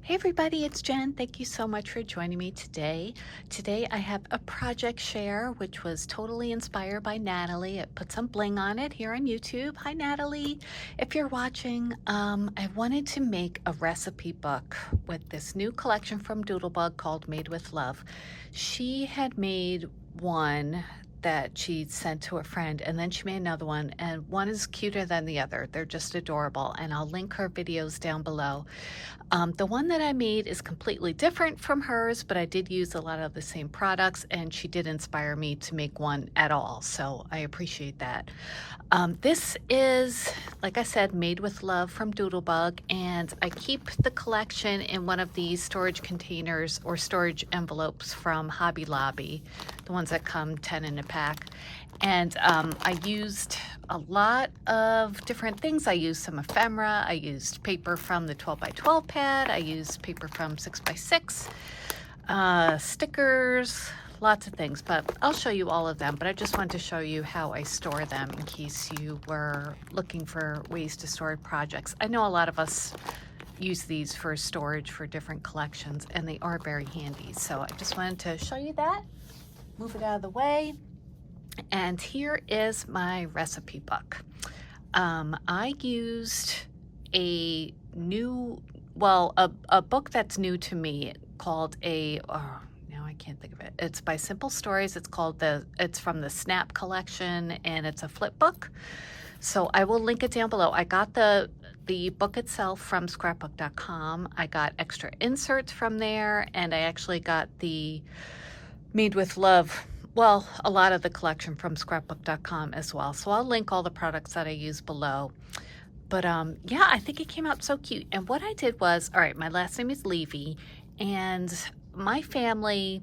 Hey everybody, it's Jen. Thank you so much for joining me today. Today I have a project share which was totally inspired by Natalie. It put some bling on it here on YouTube. Hi Natalie. If you're watching, I wanted to make a recipe book with this new collection from Doodlebug called Made with Love. She had made one that she sent to a friend, and then she made another one, and one is cuter than the other. They're just adorable, and I'll link her videos down below. The one that I made is completely different from hers, but I did use a lot of the same products, and she did inspire me to make one at all, so I appreciate that. This is, like I said, Made with Love from Doodlebug, and I keep the collection in one of these storage containers or storage envelopes from Hobby Lobby, the ones that come 10 in a pack. And I used a lot of different things. I used some ephemera. I used paper from the 12 by 12 pad. I used paper from 6 by 6, stickers, lots of things, but I'll show you all of them. But I just wanted to show you how I store them in case you were looking for ways to store projects. I know a lot of us use these for storage for different collections, and they are very handy. So I just wanted to show you that. Move it out of the way. And here is my recipe book. I used a book that's new to me called now I can't think of it. It's by Simple Stories. It's from the Snap collection, and it's a flip book. So I will link it down below. I got the book itself from scrapbook.com. I got extra inserts from there, and I actually got the Made with Love, well, a lot of the collection from scrapbook.com as well. So I'll link all the products that I use below. But yeah, I think it came out so cute. And what I did was, all right, my last name is Levy, and my family,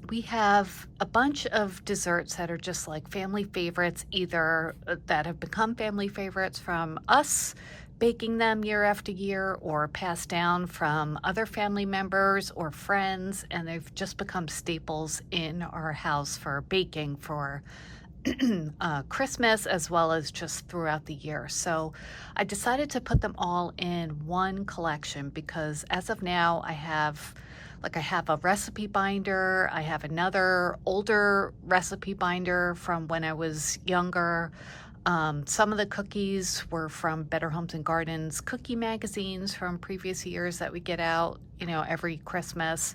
we have a bunch of desserts that are just like family favorites, either that have become family favorites from us baking them year after year, or passed down from other family members or friends, and they've just become staples in our house for baking for Christmas as well as just throughout the year. So I decided to put them all in one collection because as of now I have a recipe binder. I have another older recipe binder from when I was younger. Some of the cookies were from Better Homes and Gardens cookie magazines from previous years that we get out, every Christmas.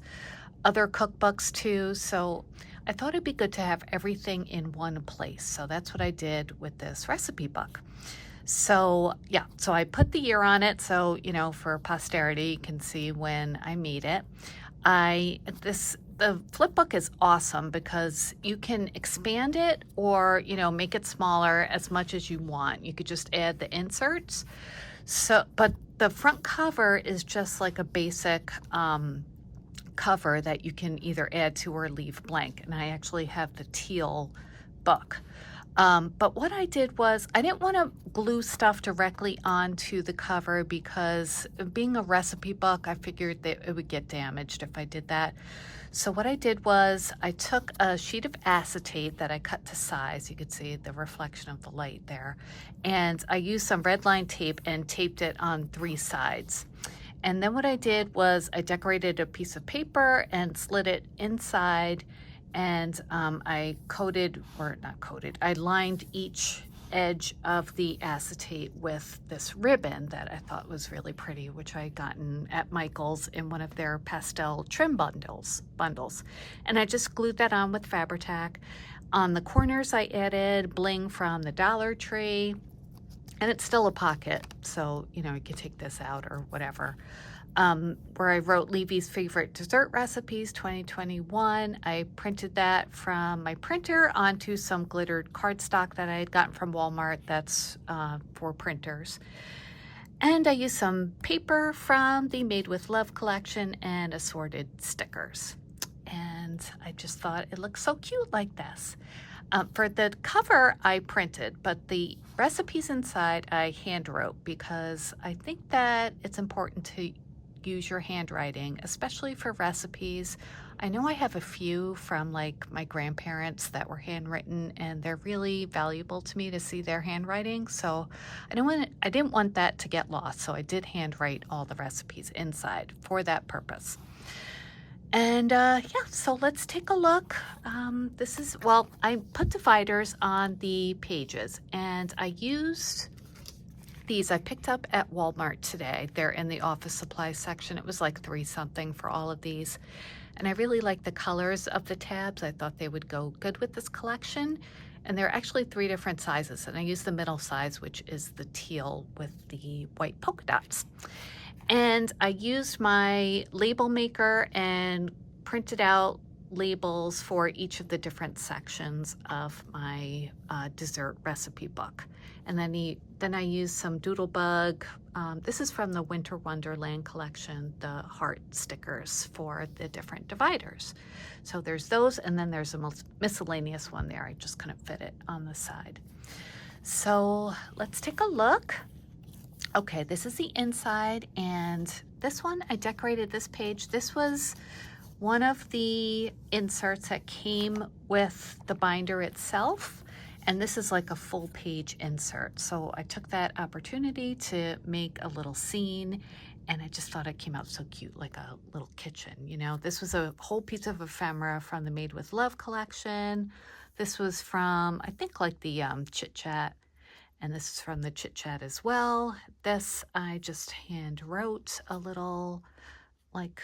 Other cookbooks too. So I thought it'd be good to have everything in one place. So that's what I did with this recipe book. So yeah, so I put the year on it. So, for posterity, you can see when I made it. The flip book is awesome because you can expand it or, make it smaller as much as you want. You could just add the inserts. But the front cover is just like a basic cover that you can either add to or leave blank. And I actually have the teal book. But what I did was I didn't want to glue stuff directly onto the cover because being a recipe book, I figured that it would get damaged if I did that. So what I did was I took a sheet of acetate that I cut to size. You could see the reflection of the light there. And I used some red line tape and taped it on 3 sides. And then what I did was I decorated a piece of paper and slid it inside, and I lined each edge of the acetate with this ribbon that I thought was really pretty, which I had gotten at Michael's in one of their pastel trim bundles. And I just glued that on with Fabri-Tac. On the corners I added bling from the Dollar Tree. And it's still a pocket, so, you could take this out or whatever. Where I wrote Levy's favorite dessert recipes 2021. I printed that from my printer onto some glittered cardstock that I had gotten from Walmart that's for printers. And I used some paper from the Made with Love collection and assorted stickers. And I just thought it looked so cute like this. For the cover, I printed, but the recipes inside I hand wrote because I think that it's important to use your handwriting, especially for recipes. I know I have a few from like my grandparents that were handwritten, and they're really valuable to me to see their handwriting. So I didn't want that to get lost. So I did handwrite all the recipes inside for that purpose. And yeah, so let's take a look. Well, I put dividers on the pages, and I used these I picked up at Walmart today. They're in the office supply section. It was like $3 something for all of these. And I really like the colors of the tabs. I thought they would go good with this collection. And they're actually 3 different sizes. And I used the middle size, which is the teal with the white polka dots. And I used my label maker and printed out labels for each of the different sections of my dessert recipe book. And then I used some Doodlebug. This is from the Winter Wonderland collection, the heart stickers for the different dividers. So there's those, and then there's a miscellaneous one there. I just couldn't fit it on the side. So let's take a look. Okay, this is the inside, and this one, I decorated this page. This was one of the inserts that came with the binder itself, and this is like a full page insert. So I took that opportunity to make a little scene, and I just thought it came out so cute, like a little kitchen, you know. This was a whole piece of ephemera from the Made with Love collection. This was from, I think, like the Chit Chat. And this is from the Chit Chat as well. This, I just hand wrote a little, like,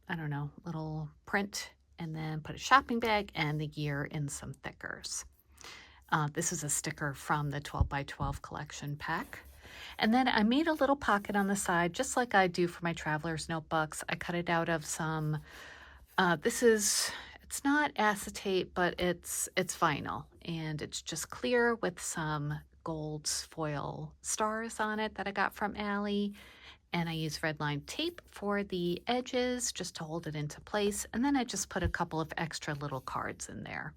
I don't know, little print, and then put a shopping bag and the year in some thickers. This is a sticker from the 12 by 12 collection pack. And then I made a little pocket on the side, just like I do for my traveler's notebooks. I cut it out of some, it's not acetate, but it's vinyl, and it's just clear with some gold foil stars on it that I got from Allie. And I use red line tape for the edges just to hold it into place. And then I just put a couple of extra little cards in there.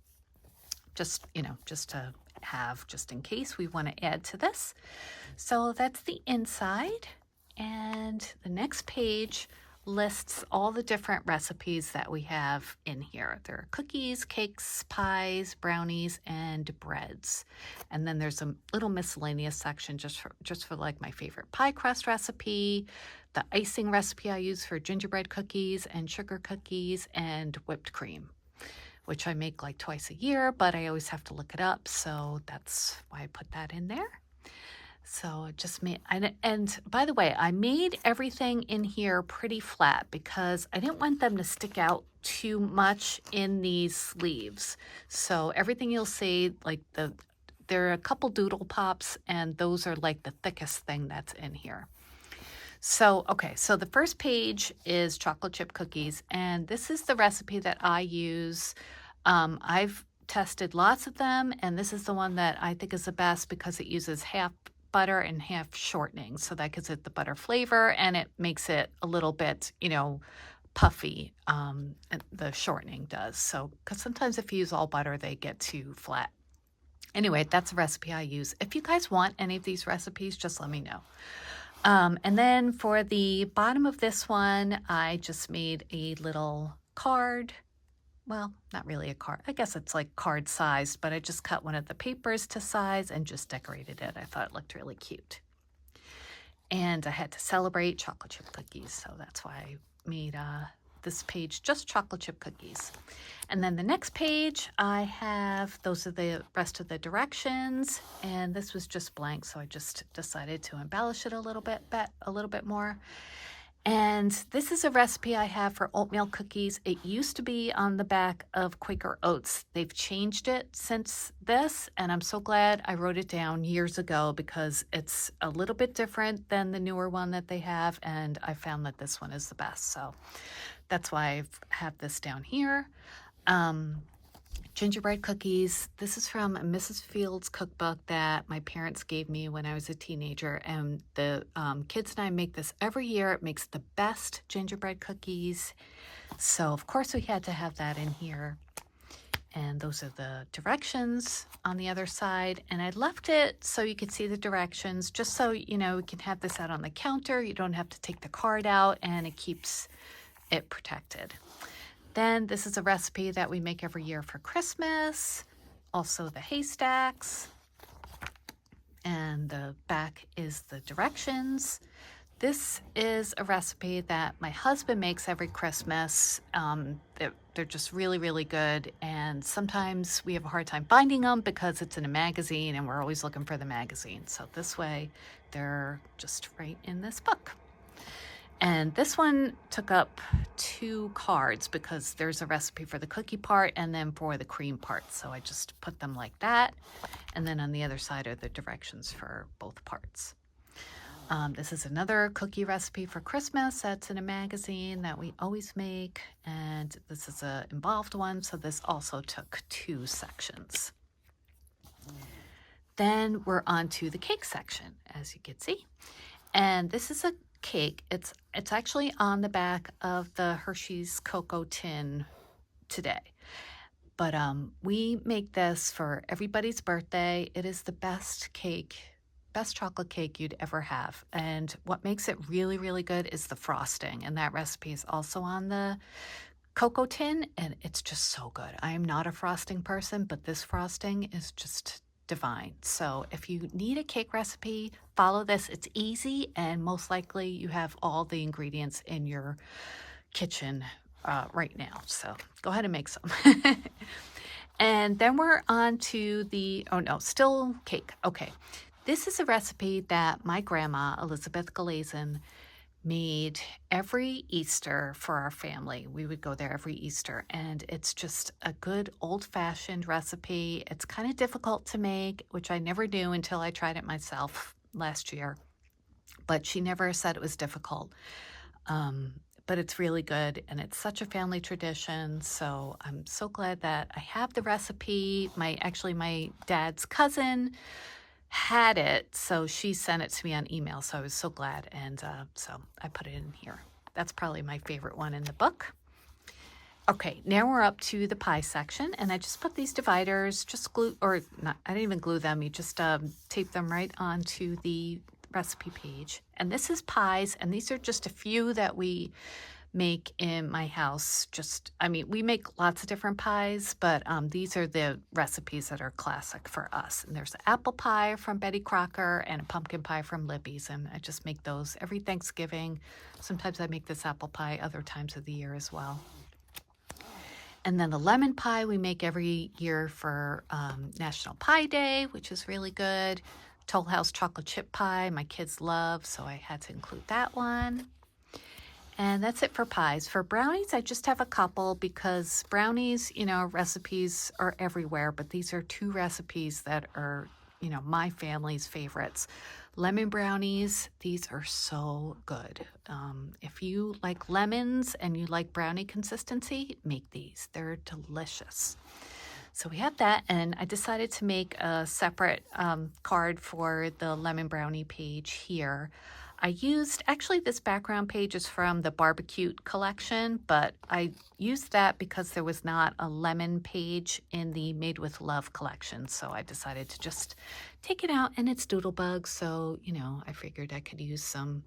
Just, you know, just to have, just in case we want to add to this. So that's the inside. And the next page lists all the different recipes that we have in here. There are cookies, cakes, pies, brownies, and breads. And then there's a little miscellaneous section just for like my favorite pie crust recipe, the icing recipe I use for gingerbread cookies and sugar cookies, and whipped cream, which I make like twice a year, but I always have to look it up. So that's why I put that in there. So it just made, and by the way, I made everything in here pretty flat because I didn't want them to stick out too much in these sleeves. So everything you'll see, like there are a couple doodle pops, and those are like the thickest thing that's in here. So, okay, so the first page is chocolate chip cookies, and this is the recipe that I use. I've tested lots of them, and this is the one that I think is the best because it uses half butter and half shortening. So that gives it the butter flavor, and it makes it a little bit, you know, puffy. The shortening does. So, because sometimes if you use all butter, they get too flat. Anyway, that's a recipe I use. If you guys want any of these recipes, just let me know. And then for the bottom of this one, I just made a little card. Well, not really a card. I guess it's like card sized, but I just cut one of the papers to size and just decorated it. I thought it looked really cute. And I had to celebrate chocolate chip cookies, so that's why I made this page just chocolate chip cookies. And then the next page, I have, those are the rest of the directions, and this was just blank, so I just decided to embellish it a little bit more. And this is a recipe I have for oatmeal cookies. It used to be on the back of Quaker Oats. They've changed it since this, and I'm so glad I wrote it down years ago because it's a little bit different than the newer one that they have, and I found that this one is the best. So that's why I have this down here. Gingerbread cookies. This is from Mrs. Field's cookbook that my parents gave me when I was a teenager, and the kids and I make this every year. It makes the best gingerbread cookies, so of course we had to have that in here. And those are the directions on the other side. And I left it so you could see the directions, just so, you know, we can have this out on the counter. You don't have to take the card out, and it keeps it protected. Then this is a recipe that we make every year for Christmas. Also the haystacks. And the back is the directions. This is a recipe that my husband makes every Christmas. They're just really, really good. And sometimes we have a hard time finding them because it's in a magazine and we're always looking for the magazine. So this way, they're just right in this book. And this one took up 2 cards because there's a recipe for the cookie part and then for the cream part. So I just put them like that. And then on the other side are the directions for both parts. This is another cookie recipe for Christmas that's in a magazine that we always make. And this is an involved one, so this also took 2 sections. Then we're on to the cake section, as you can see. And this is a cake. It's actually on the back of the Hershey's Cocoa tin today. But we make this for everybody's birthday. It is the best chocolate cake you'd ever have. And what makes it really, really good is the frosting. And that recipe is also on the cocoa tin, and it's just so good. I am not a frosting person, but this frosting is just divine. So if you need a cake recipe, follow this. It's easy, and most likely you have all the ingredients in your kitchen right now. So go ahead and make some. And then we're on to the, oh no, still cake. Okay. This is a recipe that my grandma, Elizabeth Galazin, made every Easter for our family. We would go there every Easter, and it's just a good old-fashioned recipe. It's kind of difficult to make, which I never knew until I tried it myself last year, but she never said it was difficult. But it's really good, and it's such a family tradition, so I'm so glad that I have the recipe. My dad's cousin had it, so she sent it to me on email, so I was so glad, and so I put it in here. That's probably my favorite one in the book. Okay, now we're up to the pie section, and I just put these dividers, just glue, or not, I didn't even glue them, you just tape them right onto the recipe page. And this is pies, and these are just a few that we make in my house. We make lots of different pies, but these are the recipes that are classic for us. And there's apple pie from Betty Crocker and a pumpkin pie from Libby's, and I just make those every Thanksgiving. Sometimes I make this apple pie other times of the year as well. And then the lemon pie we make every year for National Pie Day, which is really good. Toll House chocolate chip pie, my kids love, so I had to include that one. And that's it for pies. For brownies, I just have a couple because brownies, recipes are everywhere, but these are 2 recipes that are, my family's favorites. Lemon brownies, these are so good. If you like lemons and you like brownie consistency, make these. They're delicious. So we have that, and I decided to make a separate card for the lemon brownie page here. Actually this background page is from the Barbecue collection, but I used that because there was not a lemon page in the Made with Love collection. So I decided to just take it out, and it's Doodlebug. So, I figured I could use some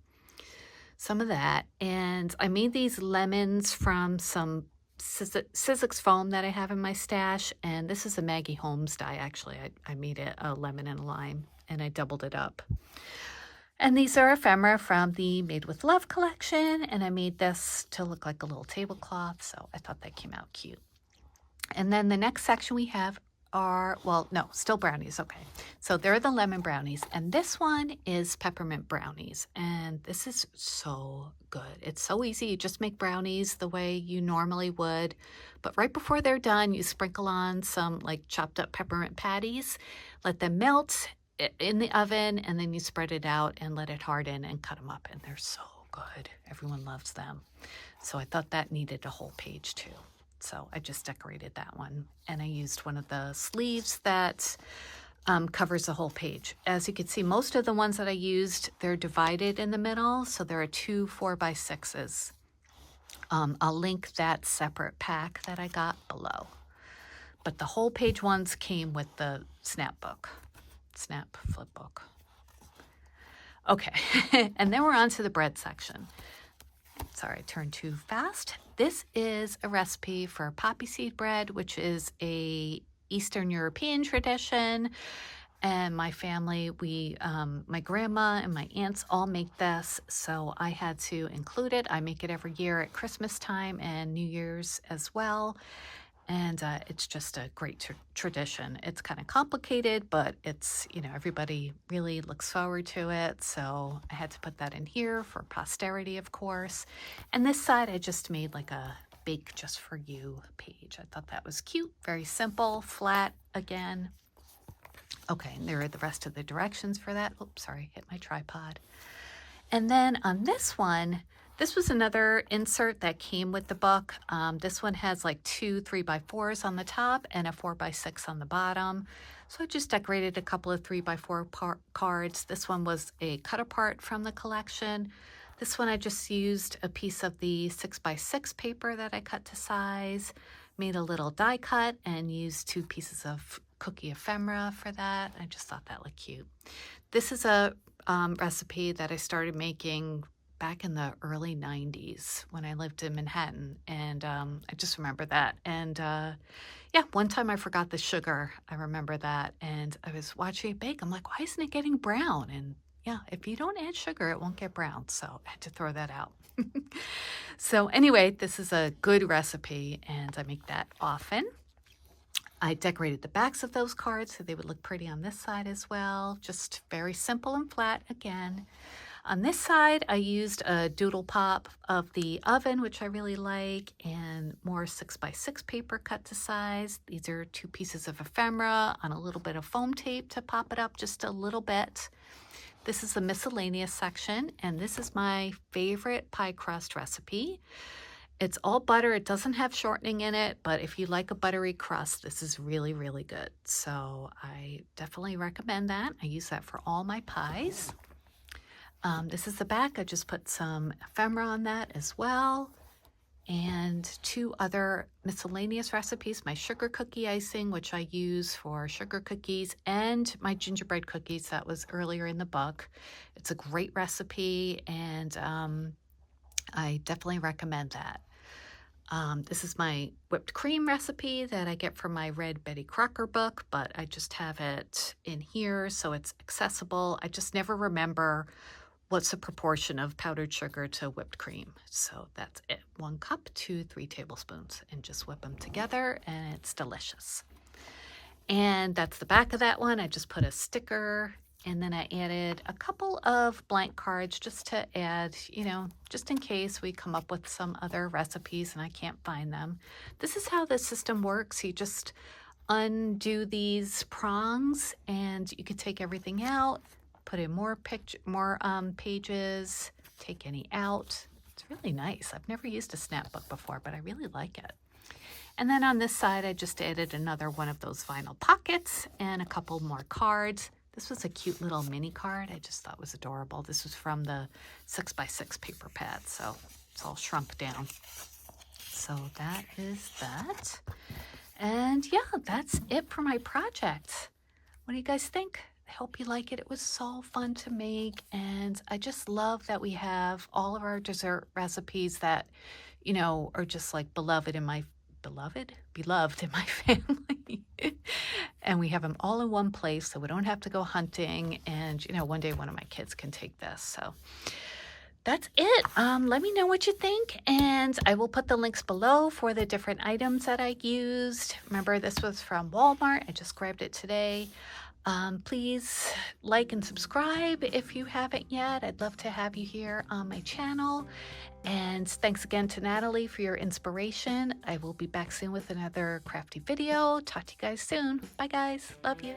of that. And I made these lemons from some Sizzix foam that I have in my stash. And this is a Maggie Holmes die, actually. I made it a lemon and a lime, and I doubled it up. And these are ephemera from the Made with Love collection, and I made this to look like a little tablecloth, so I thought that came out cute. And then the next section we have are, still brownies, okay. So they're the lemon brownies, and this one is peppermint brownies, and this is so good. It's so easy. You just make brownies the way you normally would, but right before they're done, you sprinkle on some chopped up peppermint patties, let them melt in the oven, and then you spread it out and let it harden and cut them up, and they're so good. Everyone loves them. So I thought that needed a whole page too. So I just decorated that one, and I used one of the sleeves that covers the whole page. As you can see, most of the ones that I used, they're divided in the middle, so there are 2 4x6s. I'll link that separate pack that I got below. but the whole page ones came with the snap flip book. Okay, and then we're on to the bread section. Sorry, I turned too fast. This is a recipe for poppy seed bread, which is a Eastern European tradition. And my family, my grandma and my aunts all make this, so I had to include it. I make it every year at Christmas time and New Year's as well. And it's just a great tradition. It's kind of complicated, but it's, everybody really looks forward to it. So I had to put that in here for posterity, of course. And this side, I just made like a bake just for you page. I thought that was cute, very simple, flat again. Okay, and there are the rest of the directions for that. Oops, sorry, hit my tripod. And then on this one, this was another insert that came with the book. This one has like 2 3x4s on the top and a 4x6 on the bottom. So I just decorated a couple of 3x4 cards. This one was a cut apart from the collection. This one I just used a piece of the 6x6 paper that I cut to size, made a little die cut, and used 2 pieces of cookie ephemera for that. I just thought that looked cute. This is a recipe that I started making back in the early 90s when I lived in Manhattan, and I just remember that. And yeah, one time I forgot the sugar. I remember that, and I was watching it bake. I'm like, why isn't it getting brown? And yeah, if you don't add sugar, it won't get brown. So I had to throw that out. So anyway, this is a good recipe, and I make that often. I decorated the backs of those cards so they would look pretty on this side as well. Just very simple and flat again. On this side, I used a doodle pop of the oven, which I really like, and more 6x6 paper cut to size. These are 2 pieces of ephemera on a little bit of foam tape to pop it up just a little bit. This is the miscellaneous section, and this is my favorite pie crust recipe. It's all butter. It doesn't have shortening in it, but if you like a buttery crust, this is really, really good. So I definitely recommend that. I use that for all my pies. This is the back. I just put some ephemera on that as well. And 2 other miscellaneous recipes, my sugar cookie icing, which I use for sugar cookies, and my gingerbread cookies that was earlier in the book. It's a great recipe, and I definitely recommend that. This is my whipped cream recipe that I get from my Red Betty Crocker book, but I just have it in here so it's accessible. I just never remember what's the proportion of powdered sugar to whipped cream. So that's it. 1 cup to 3 tablespoons, and just whip them together, and it's delicious. And that's the back of that one. I just put a sticker, and then I added a couple of blank cards just to add, just in case we come up with some other recipes and I can't find them. This is how the system works. You just undo these prongs, and you can take everything out, put in more pages, take any out. It's really nice. I've never used a snapbook before, but I really like it. And then on this side, I just added another one of those vinyl pockets and a couple more cards. This was a cute little mini card. I just thought was adorable. This was from the 6x6 paper pad, so it's all shrunk down. So that is that. And yeah, that's it for my project. What do you guys think? I hope you like it. It was so fun to make, and I just love that we have all of our dessert recipes that, are just like beloved in my family. And we have them all in one place, so we don't have to go hunting. And, one day one of my kids can take this. So that's it. Let me know what you think, and I will put the links below for the different items that I used. Remember, this was from Walmart. I just grabbed it today. Please like and subscribe if you haven't yet. I'd love to have you here on my channel. And thanks again to Natalie for your inspiration. I will be back soon with another crafty video. Talk to you guys soon. Bye guys. Love you.